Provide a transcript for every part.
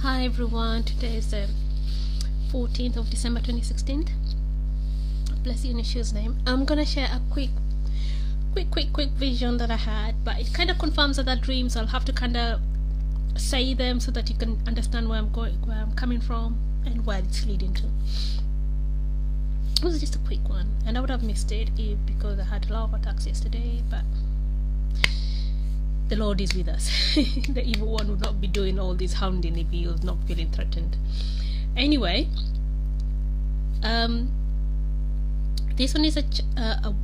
Hi everyone, today is the 14th of December 2016. Bless you in Yeshua's name. I'm gonna share a quick vision that I had, but it kind of confirms other dreams. I'll have to kind of say them so that you can understand where I'm coming from, and where it's leading to. It was just a quick one, and I would have missed it because I had a lot of attacks yesterday, but the Lord is with us. The evil one would not be doing all this hounding if he was not feeling threatened. Anyway, this one is a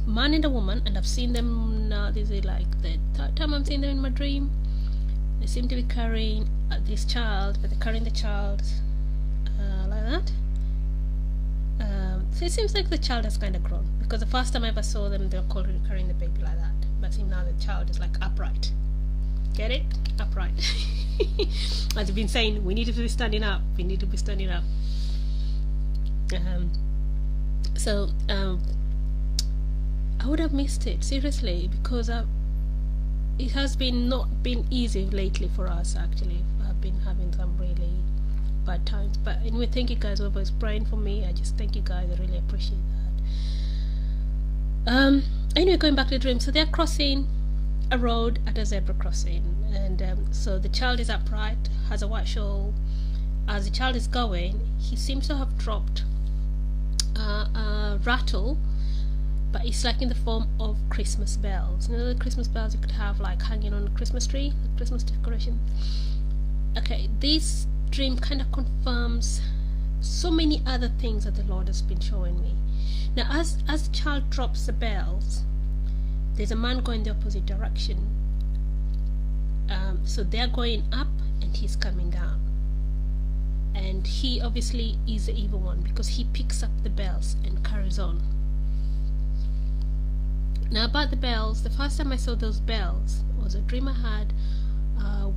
man and a woman, and I've seen them now. This is like the third time I'm seeing them in my dream. They seem to be carrying this child, but they're carrying the child like that. So it seems like the child has kind of grown, because the first time I ever saw them, they were carrying the baby like that. But see, now the child is like upright. Get it? Upright. As I've been saying, we need to be standing up. We need to be standing up. I would have missed it, seriously, because it has not been easy lately for us, actually. I've been having some really bad times. But anyway, thank you guys who was praying for me. I just thank you guys. I really appreciate that. Anyway, going back to the dream. So they're crossing a road at a zebra crossing, and so the child is upright, has a white shawl. As the child is going, he seems to have dropped a rattle, but it's like in the form of Christmas bells. You know, the Christmas bells you could have like hanging on a Christmas tree, like Christmas decoration. Okay, this dream kind of confirms so many other things that the Lord has been showing me. Now, as the child drops the bells, there's a man going the opposite direction. So they're going up and he's coming down. And he obviously is the evil one, because he picks up the bells and carries on. Now, about the bells, the first time I saw those bells was a dream I had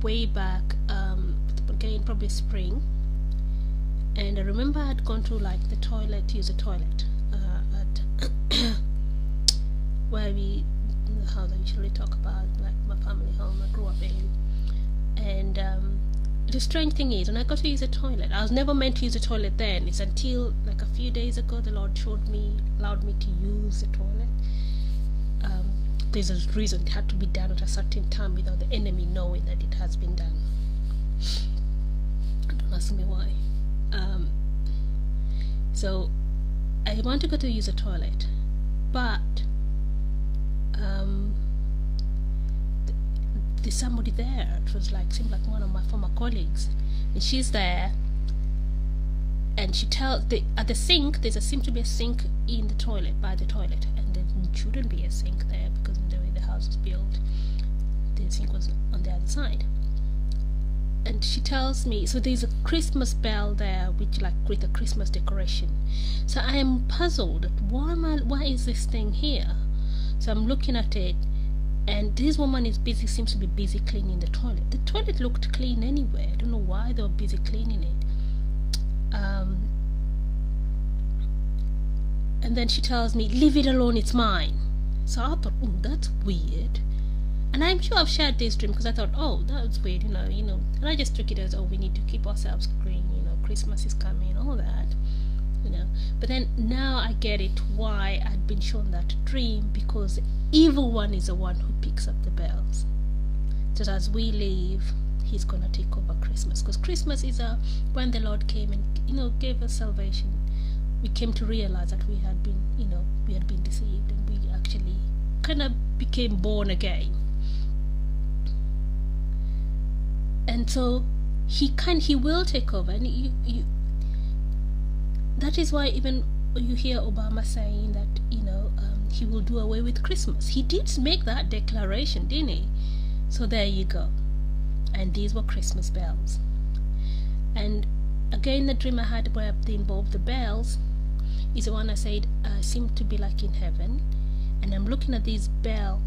way back, again, probably spring. And I remember I had gone to like the toilet, to use a toilet at where we, the house I usually talk about, like my family home I grew up in. And the strange thing is, when I got to use a toilet, I was never meant to use a toilet then. It's until like a few days ago the Lord allowed me to use the toilet. There's a reason it had to be done at a certain time without the enemy knowing that it has been done. Don't ask me why. So I want to go to use a toilet, but there's somebody there. It was like, seemed like one of my former colleagues, and she's there, and she tells at the sink, seems to be a sink in the toilet, by the toilet, and there shouldn't be a sink there, because in the way the house was built, the sink was on the other side. And she tells me, so there's a Christmas bell there, which like with a Christmas decoration. So I am puzzled at why is this thing here? So I'm looking at it, and this woman seems to be busy cleaning the toilet. The toilet looked clean anyway. I don't know why they were busy cleaning it. And then she tells me, leave it alone, it's mine. So I thought, that's weird. And I'm sure I've shared this dream, because I thought, that's weird, you know. And I just took it as, we need to keep ourselves clean, Christmas is coming, all that, But then now I get it, why I'd been shown that dream, because the evil one is the one who picks up the bells. So as we leave, he's going to take over Christmas, because Christmas is when the Lord came and, gave us salvation. We came to realize that we had been deceived, and we actually kind of became born again. And so he will take over, and that is why even you hear Obama saying that he will do away with Christmas. He did make that declaration, didn't he? So there you go. And these were Christmas bells. And again, the dream I had where they involved the bells is the one I said seemed to be like in heaven, and I'm looking at this bell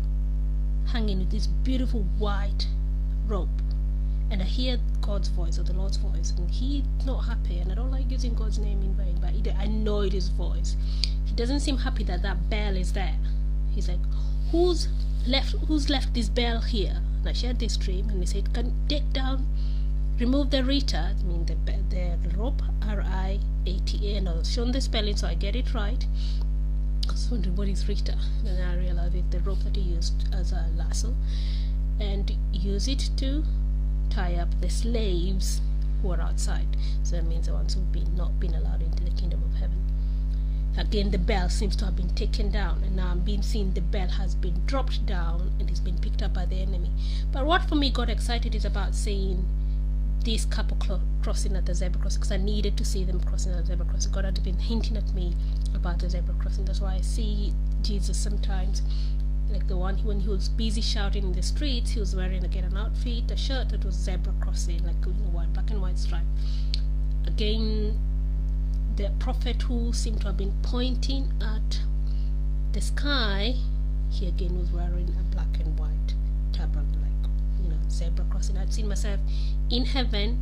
hanging with this beautiful white rope, and I hear God's voice, or the Lord's voice, and he's not happy, and I don't like using God's name in vain, but I know it is voice. He doesn't seem happy that bell is there. He's like, who's left this bell here? And I shared this dream, and he said, can take down remove the rita, I mean the rope, R-I-A-T-A, and I was shown the spelling so I get it right. I was wondering what is rita, then I realized it's the rope that he used as a lasso, and use it to tie up the slaves who are outside. So that means the ones who've not been allowed into the kingdom of heaven. Again, the bell seems to have been taken down, and now I'm being seen the bell has been dropped down and is being picked up by the enemy. But what for me got excited is about seeing this couple crossing at the zebra crossing, because I needed to see them crossing at the zebra crossing. God had been hinting at me about the zebra crossing. That's why I see Jesus sometimes, like the one when he was busy shouting in the streets, he was wearing again an outfit, a shirt that was zebra crossing, like white, black and white stripe. Again, the prophet who seemed to have been pointing at the sky, he again was wearing a black and white turban, like zebra crossing. I'd seen myself in heaven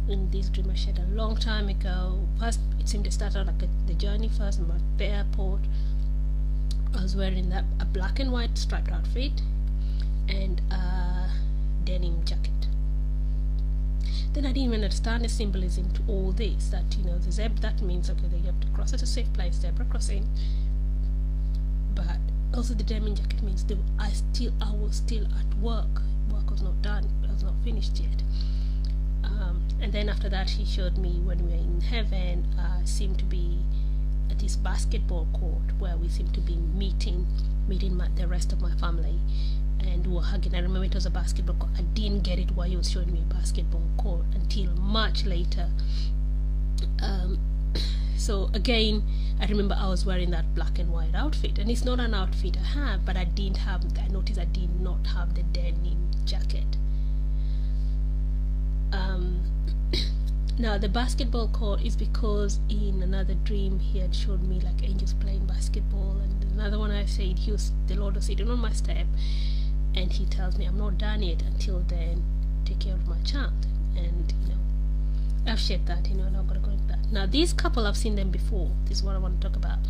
in this dream I shared a long time ago. First, it seemed to start out like the journey first about the airport. I was wearing a black and white striped outfit and a denim jacket. Then I didn't even understand the symbolism to all this, that the zebra, that means okay, that you have to cross at a safe place, zebra crossing, but also the denim jacket means I was still at work was not done, it was not finished yet. And then after that he showed me when we were in heaven, seemed to be at this basketball court where we seemed to be meeting the rest of my family, and we were hugging. I remember it was a basketball court. I didn't get it why he was showing me a basketball court until much later. So again, I remember I was wearing that black and white outfit, and it's not an outfit I have, but I noticed I did not have the denim jacket. Now the basketball court is because in another dream he had shown me like angels playing basketball, and another one I said the Lord was sitting on my step, and he tells me I'm not done yet, until then take care of my child. And I've shared that, I'm not going to go into that. Now this couple, I've seen them before. This is what I want to talk about.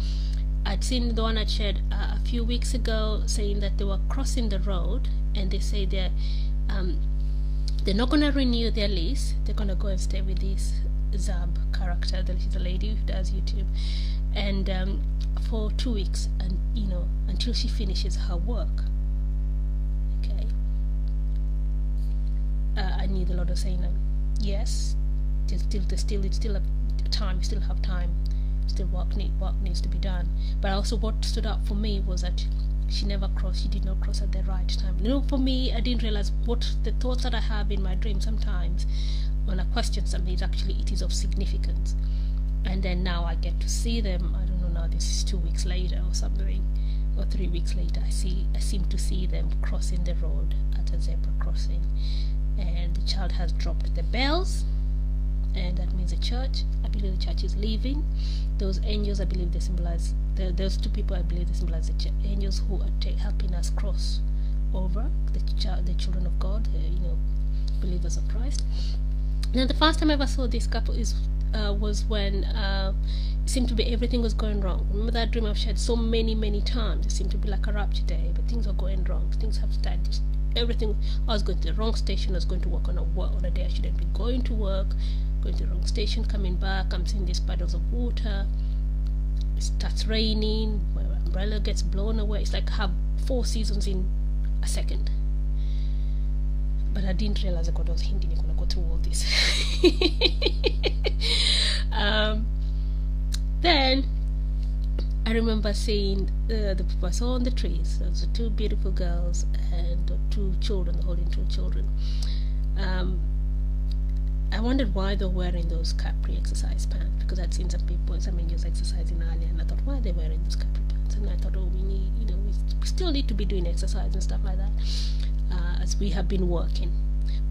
I'd seen the one I shared a few weeks ago, saying that they were crossing the road, and they say they're not going to renew their lease. They're going to go and stay with this Zab character, that is a lady who does YouTube, and for 2 weeks, and until she finishes her work. Okay. I knew the Lord was saying, yes, it's still a time. You still have time. Still work needs to be done. But also, what stood out for me was that she did not cross at the right time. For me, I didn't realize what the thoughts that I have in my dream sometimes when I question something it is of significance. And then now I get to see them. I don't know, now this is 2 weeks later or something, or 3 weeks later, I seem to see them crossing the road at a zebra crossing, and the child has dropped the bells, and that means the church. I believe the church is leaving. Those angels, I believe they symbolize those two people. I believe they symbolize the angels who are helping us cross over, the children of God, believers of Christ. Now the first time I ever saw this couple was when it seemed to be everything was going wrong. Remember that dream I've shared so many times? It seemed to be like a rapture day, but things were going wrong. Things have started. Everything. I was going to the wrong station. I was going to work on a day I shouldn't be going to work. Going to the wrong station. Coming back, I'm seeing these puddles of water. It starts raining. My umbrella gets blown away. It's like I have 4 seasons in a second. But I didn't realize that God was hinting you're going to go through all this. Then I remember seeing the people I saw on the trees. There were 2 beautiful girls and 2 children, holding 2 children. I wondered why they were wearing those capri exercise pants, because I'd seen some angels exercising earlier, and I thought, why are they wearing those capri pants? And I thought, we still need to be doing exercise and stuff like that, as we have been working.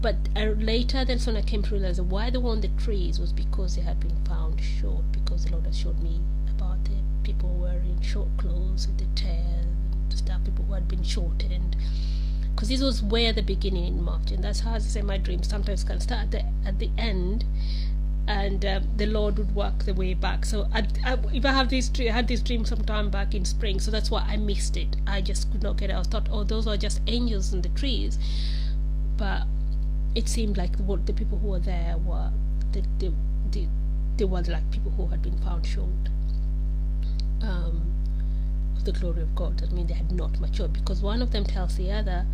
But later, then when I came to realize that why they were on the trees was because they had been found short, because the Lord had showed me about the people wearing short clothes with the tail and stuff, people who had been shortened. Because this was way at the beginning in March, and that's how, as I say, my dreams sometimes can start at the end, and the Lord would work the way back. So I had this dream sometime back in spring, so that's why I missed it. I just could not get it. I thought, those are just angels in the trees, but it seemed like the people who were there were they were like people who had been found short of the glory of God. I mean, they had not matured, because one of them tells the other,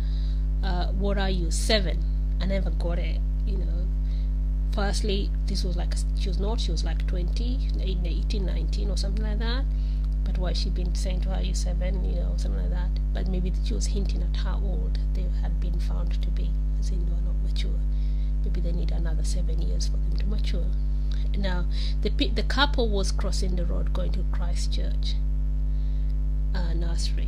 what are you, 7? I never got it, Firstly, this was like, she was like 20, 18, 19 or something like that. But why she been saying to her, you 7, something like that. But maybe she was hinting at how old they had been found to be, as in they were not mature. Maybe they need another 7 years for them to mature. Now, the couple was crossing the road going to Christ Church nursery.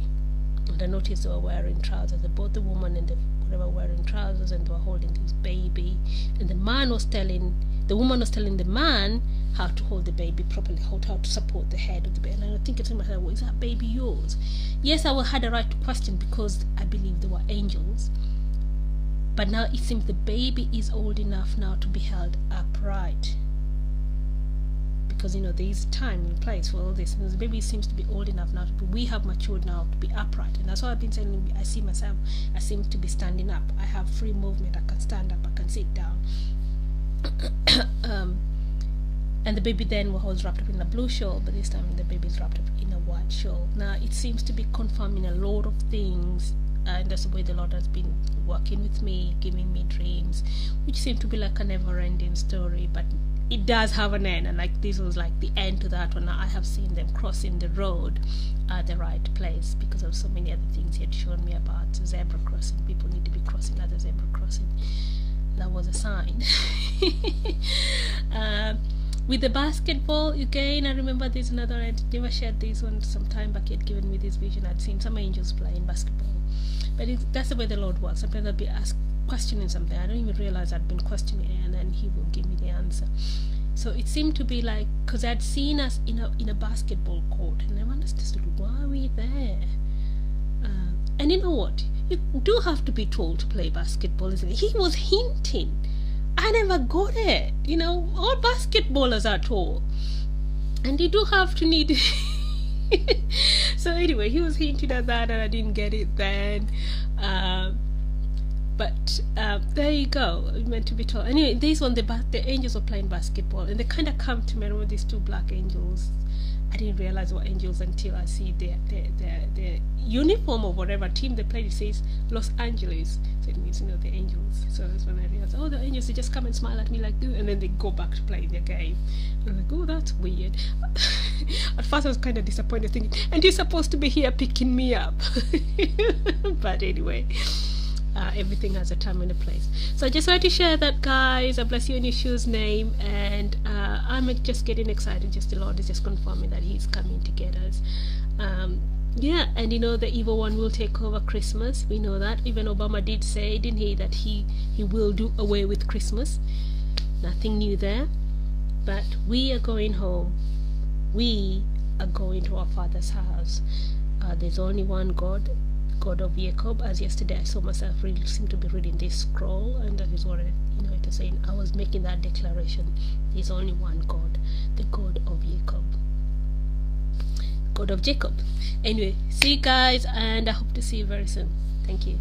And I noticed they were wearing trousers. Both the woman and the whatever were wearing trousers, and they were holding this baby. And the woman was telling the man how to hold the baby properly, how to support the head of the baby. And I think to myself, well, is that baby yours? Yes, I had a right to question, because I believe they were angels. But now it seems the baby is old enough now to be held upright. Because there is time and place for all this. And the baby seems to be old enough now we have matured now to be upright. And that's what I've been saying. I see myself, I seem to be standing up. I have free movement. I can stand up, I can sit down. And the baby then was wrapped up in a blue shawl, but this time the baby is wrapped up in a white shawl. Now it seems to be confirming a lot of things, and that's the way the Lord has been working with me, giving me dreams, which seem to be like a never-ending story, but it does have an end. And like this was like the end to that one. I have seen them crossing the road at the right place, because of so many other things he had shown me about zebra crossing. People need to be crossing at the zebra crossing. That was a sign. With the basketball, again, I remember there's another, I never shared this one some time back. He had given me this vision. I'd seen some angels playing basketball. But that's the way the Lord works. Sometimes I'll be questioning something. I don't even realize I'd been questioning it, and then he will give me the answer. So it seemed to be like, because I'd seen us in a basketball court, and I understood, why are we there? And you know what? You do have to be told to play basketball, isn't it? He was hinting. I never got it. All basketballers are tall, and you do have to need. So anyway, he was hinting at that, and I didn't get it then. But there you go. It meant to be told. Anyway, this one, the angels were playing basketball, and they kind of come to me. I remember these 2 black angels. I didn't realize what angels until I see their uniform or whatever team they played. It says Los Angeles, so it means the angels. So that's when I realized, the angels, they just come and smile at me like this, and then they go back to playing their game. And I'm like, oh, that's weird. At first I was kind of disappointed, thinking, and you're supposed to be here picking me up. But anyway, everything has a time and a place. So I just wanted to share that, guys. I bless you in Yeshua's name, and I'm just getting excited. Just the Lord is just confirming that He's coming to get us. And the evil one will take over Christmas. We know that. Even Obama did say, didn't he, that he will do away with Christmas. Nothing new there. But we are going home. We are going to our Father's house. There's only one God of Jacob. As yesterday I saw myself seem to be reading this scroll, and that is what it is saying. I was making that declaration. There's only one God, the God of Jacob. God of Jacob. Anyway, see you guys, and I hope to see you very soon. Thank you.